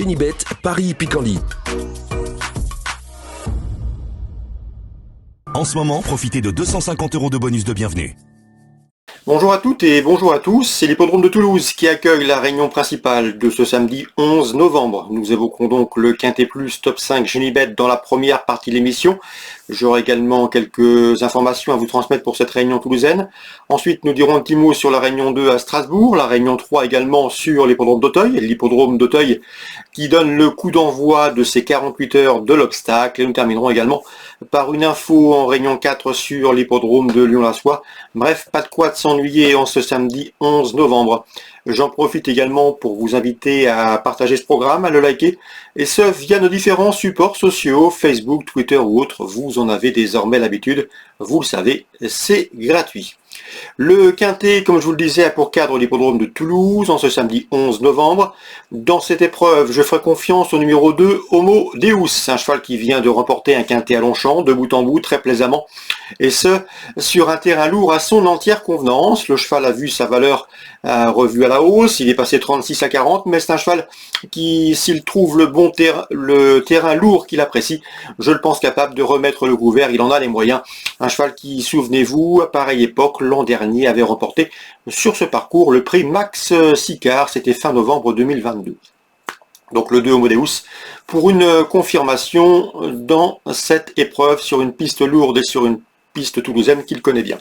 Génibet, Paris-Picardie. En ce moment, profitez de 250 € de bonus de bienvenue. Bonjour à toutes et bonjour à tous, c'est l'hippodrome de Toulouse qui accueille la réunion principale de ce samedi 11 novembre. Nous évoquerons donc le Quintet Plus Top 5 Génibet dans la première partie de l'émission. J'aurai également quelques informations à vous transmettre pour cette réunion toulousaine. Ensuite, nous dirons un petit mot sur la réunion 2 à Strasbourg, la réunion 3 également sur l'hippodrome d'Auteuil qui donne le coup d'envoi de ces 48 heures de l'obstacle. Et nous terminerons également par une info en réunion 4 sur l'hippodrome de Lyon-la-Soie. Bref, pas de quoi de s'ennuyer en ce samedi 11 novembre. J'en profite également pour vous inviter à partager ce programme, à le liker, et ce via nos différents supports sociaux, Facebook, Twitter ou autres. Vous en avez désormais l'habitude, vous le savez, c'est gratuit. Le Quintet, comme je vous le disais, a pour cadre l'hippodrome de Toulouse en ce samedi 11 novembre. Dans cette épreuve, je ferai confiance au numéro 2, Homo Deus, un cheval qui vient de remporter un Quintet à Longchamp, de bout en bout, très plaisamment, et ce, sur un terrain lourd à son entière convenance. Le cheval a vu sa valeur revue à la hausse, il est passé 36 à 40, mais c'est un cheval qui, s'il trouve le terrain lourd qu'il apprécie, je le pense capable de remettre le couvert, il en a les moyens. Un cheval qui, souvenez-vous, à pareille époque, l'an dernier, avait remporté sur ce parcours le prix Max Sicard, c'était fin novembre 2022. Donc le 2 Homo Deus pour une confirmation dans cette épreuve sur une piste lourde et sur une piste toulousaine qu'il connaît bien.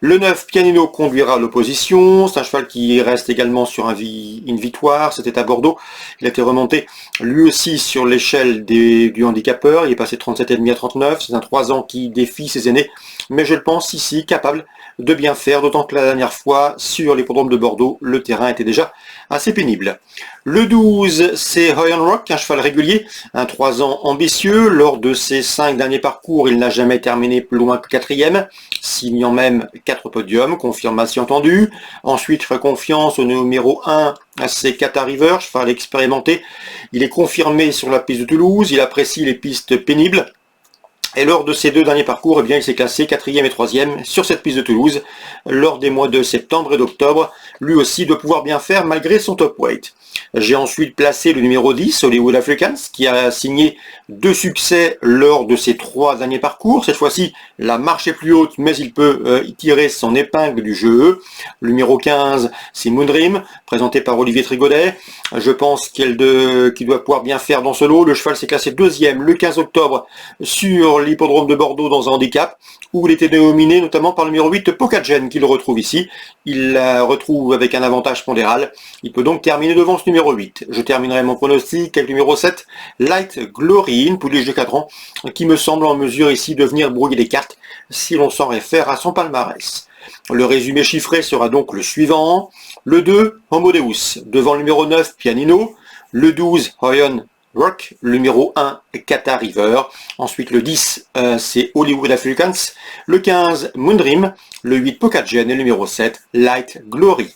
Le 9, Pianino, conduira l'opposition. C'est un cheval qui reste également sur une victoire. C'était à Bordeaux. Il a été remonté lui aussi sur l'échelle du handicapeur. Il est passé 37,5 à 39. C'est un 3 ans qui défie ses aînés. Mais je le pense ici capable de bien faire, d'autant que la dernière fois, sur l'hippodrome de Bordeaux, le terrain était déjà assez pénible. Le 12, c'est Hoyan Rock, un cheval régulier, un 3 ans ambitieux. Lors de ses 5 derniers parcours, il n'a jamais terminé plus loin que 4e, signant même 4 podiums, confirmation entendue. Ensuite, je ferai confiance au numéro 1, c'est Qatar River, cheval expérimenté. Il est confirmé sur la piste de Toulouse, il apprécie les pistes pénibles. Et lors de ces 2 derniers parcours, eh bien, il s'est classé 4e et 3e sur cette piste de Toulouse lors des mois de septembre et d'octobre. Lui aussi doit pouvoir bien faire malgré son top weight. J'ai ensuite placé le numéro 10, Hollywood Africans, qui a signé 2 succès lors de ses 3 derniers parcours. Cette fois-ci, la marche est plus haute, mais il peut tirer son épingle du jeu. Le numéro 15, c'est Moondream, présenté par Olivier Trigodet. Je pense qu'il doit pouvoir bien faire dans ce lot. Le cheval s'est classé 2e le 15 octobre sur l'hippodrome de Bordeaux dans un handicap, où il était dominé notamment par le numéro 8, Pokagen, qu'il retrouve ici. Il la retrouve avec un avantage pondéral. Il peut donc terminer devant ce numéro 8. Je terminerai mon pronostic avec le numéro 7, Light Glory, une pouliche de 4 ans, qui me semble en mesure ici de venir brouiller les cartes si l'on s'en réfère à son palmarès. Le résumé chiffré sera donc le suivant. Le 2, Homo Deus, devant le numéro 9, Pianino. Le 12, Hoyan Rock, le numéro 1, Qatar River. Ensuite, le 10, c'est Hollywood Africans. Le 15, Moondream. Le 8, Pokagen. Et le numéro 7, Light Glory.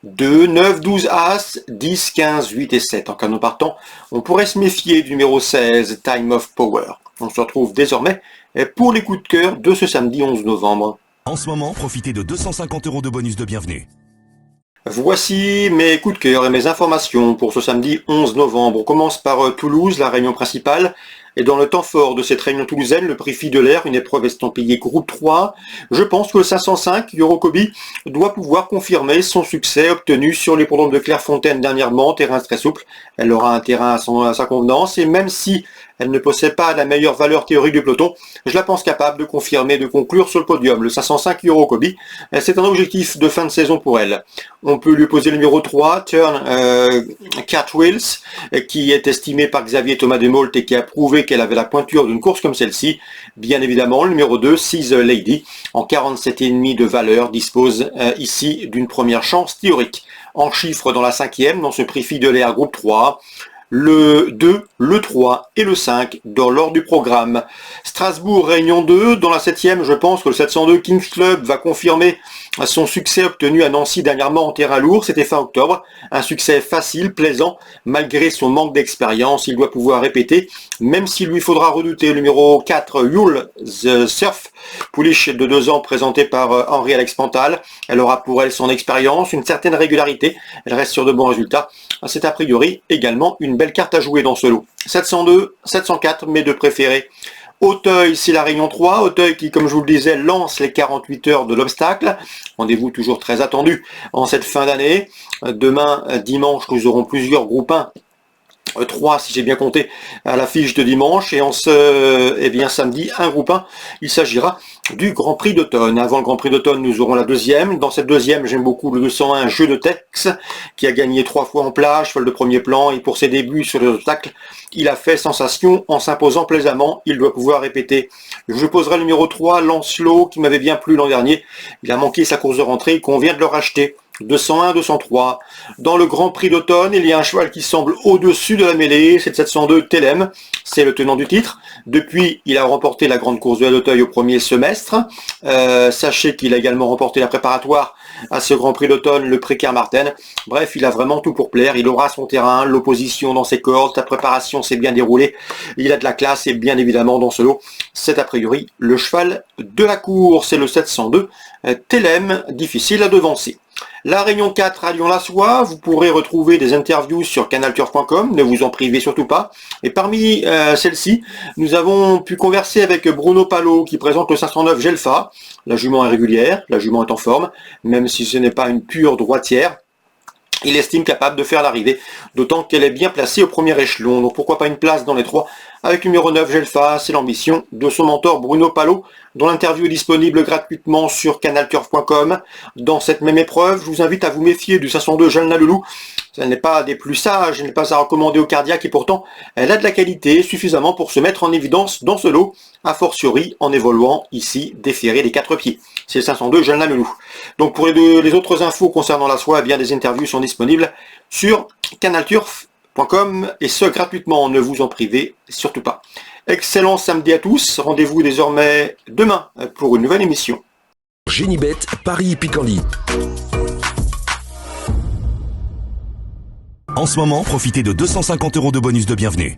2, 9, 12 As, 10, 15, 8 et 7. En cas non partant, on pourrait se méfier du numéro 16, Time of Power. On se retrouve désormais pour les coups de cœur de ce samedi 11 novembre. En ce moment, profitez de 250 € de bonus de bienvenue. Voici mes coups de cœur et mes informations pour ce samedi 11 novembre. On commence par Toulouse, la réunion principale. Et dans le temps fort de cette réunion toulousaine, le prix Fille de l'air, une épreuve estampillée groupe 3, je pense que le 505, Eurocobi, doit pouvoir confirmer son succès obtenu sur l'hippodrome de Clairefontaine dernièrement, terrain très souple. Elle aura un terrain à sa convenance, et même si elle ne possède pas la meilleure valeur théorique du peloton, je la pense capable de confirmer, de conclure sur le podium. Le 505 Eurocobi, c'est un objectif de fin de saison pour elle. On peut lui poser le numéro 3, Turn Catwheels, qui est estimé par Xavier Thomas Desmault et qui a prouvé qu'elle avait la pointure d'une course comme celle-ci. Bien évidemment, le numéro 2, Seize Lady, en 47,5 de valeur, dispose ici d'une première chance théorique. En chiffres dans la 5e, dans ce prix Fille de l'air groupe 3, le 2, le 3 et le 5 dans l'ordre du programme. Strasbourg, Réunion 2, dans la 7e, je pense que le 702 Kings Club va confirmer son succès obtenu à Nancy dernièrement en terrain lourd, c'était fin octobre. Un succès facile, plaisant, malgré son manque d'expérience, il doit pouvoir répéter, même s'il lui faudra redouter le numéro 4, Yule the Surf, pouliche de 2 ans présentée par Henri-Alex Pantal. Elle aura pour elle son expérience, une certaine régularité, elle reste sur de bons résultats. C'est a priori également une une belle carte à jouer dans ce lot. 702, 704, mes deux préférés. Auteuil, c'est la Réunion 3. Auteuil qui, comme je vous le disais, lance les 48 heures de l'obstacle. Rendez-vous toujours très attendu en cette fin d'année. Demain, dimanche, nous aurons plusieurs groupes 1. 3 si j'ai bien compté à l'affiche de dimanche, et samedi un groupe 1, il s'agira du Grand Prix d'automne. Avant le Grand Prix d'automne, nous aurons la deuxième. Dans cette deuxième, j'aime beaucoup le 201 Jeu de Tex, qui a gagné 3 fois en plage, cheval de premier plan, et pour ses débuts sur les obstacles, il a fait sensation en s'imposant plaisamment. Il doit pouvoir répéter. Je poserai le numéro 3, Lancelot, qui m'avait bien plu l'an dernier. Il a manqué sa course de rentrée, qu'on vient de le racheter. 201, 203. Dans le Grand Prix d'automne, il y a un cheval qui semble au-dessus de la mêlée, c'est le 702 Telem, c'est le tenant du titre. Depuis, il a remporté la grande course de l'Auteuil au premier semestre. Sachez qu'il a également remporté la préparatoire à ce Grand Prix d'automne, le Précaire Martin. Bref, il a vraiment tout pour plaire, il aura son terrain, l'opposition dans ses cordes, sa préparation s'est bien déroulée, il a de la classe, et bien évidemment dans ce lot, c'est a priori le cheval de la course, c'est le 702 Telem, difficile à devancer. La Réunion 4 à Lyon-la-Soie, vous pourrez retrouver des interviews sur canalturf.com, ne vous en privez surtout pas. Et parmi celles-ci, nous avons pu converser avec Bruno Palot qui présente le 509 Gelfa. La jument est régulière, la jument est en forme, même si ce n'est pas une pure droitière. Il estime capable de faire l'arrivée, d'autant qu'elle est bien placée au premier échelon. Donc pourquoi pas une place dans les 3 avec numéro 9 Gelfa, c'est l'ambition de son mentor Bruno Palot, dont l'interview est disponible gratuitement sur canalturf.com. Dans cette même épreuve, je vous invite à vous méfier du 502 Jalna Loulou. Elle n'est pas des plus sages, elle n'est pas à recommander au cardiaque, et pourtant elle a de la qualité suffisamment pour se mettre en évidence dans ce lot, a fortiori en évoluant ici déféré des 4 pieds. C'est le 502 Jalna Loulou. Donc pour les autres infos concernant la soie, eh bien des interviews sont disponibles sur canalturf.com, et ce gratuitement, ne vous en privez surtout pas. Excellent samedi à tous, rendez-vous désormais demain pour une nouvelle émission. Génibet, Paris Picardie. En ce moment, profitez de 250 € de bonus de bienvenue.